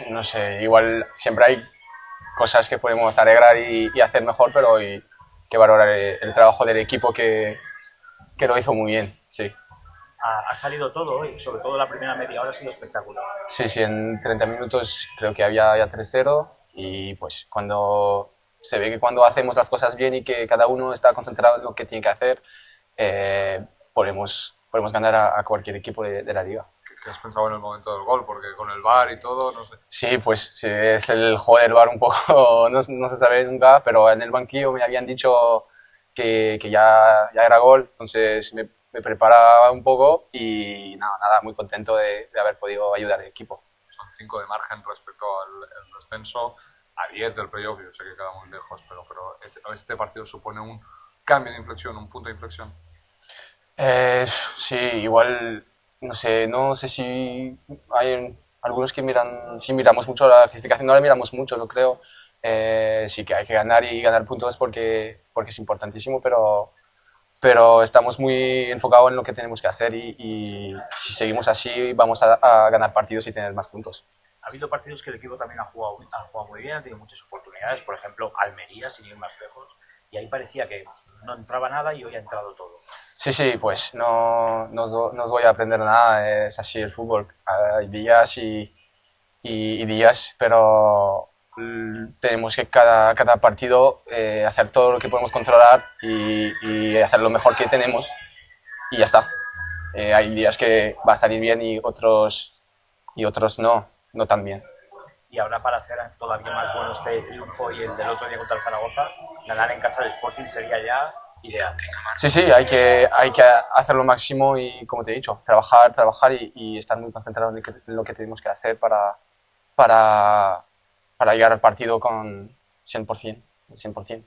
no sé, igual siempre hay cosas que podemos arreglar y hacer mejor, pero hay que valorar el trabajo del equipo que lo hizo muy bien, sí. Ha salido todo hoy, sobre todo la primera media hora ha sido espectacular. Sí, sí, en 30 minutos creo que había ya 3-0 y pues cuando se ve que cuando hacemos las cosas bien y que cada uno está concentrado en lo que tiene que hacer, podemos ganar a cualquier equipo de la liga. ¿Qué has pensado en el momento del gol? Porque con el VAR y todo, no sé. Sí, pues sí, es el juego del bar un poco, no se sabe nunca, pero en el banquillo me habían dicho que ya era gol, entonces me preparaba un poco y nada, muy contento de haber podido ayudar al equipo. Son 5 de margen respecto al descenso, a 10 del playoff. Yo sé que queda muy lejos, pero este partido supone un cambio de inflexión, un punto de inflexión. Sí, igual, no sé si hay algunos que miran, si miramos mucho la clasificación, no la miramos mucho, no creo. Sí que hay que ganar y ganar puntos porque es importantísimo, pero estamos muy enfocados en lo que tenemos que hacer y si seguimos así vamos a ganar partidos y tener más puntos. Ha habido partidos que el equipo también ha jugado muy bien, ha tenido muchas oportunidades, por ejemplo, Almería, sin ir más lejos, y ahí parecía que no entraba nada y hoy ha entrado todo. Sí, sí, pues no os voy a aprender nada, es así el fútbol. Hay días y días, pero tenemos que cada partido hacer todo lo que podemos controlar y hacer lo mejor que tenemos y ya está. Hay días que va a salir bien y otros no tan bien. Y ahora para hacer todavía más bueno este triunfo y el del otro día contra el Zaragoza, ganar en casa del Sporting sería ya ideal. Sí, sí, hay que hacer lo máximo y, como te he dicho, trabajar y estar muy concentrado en lo que tenemos que hacer para llegar al partido con 100%, 100%.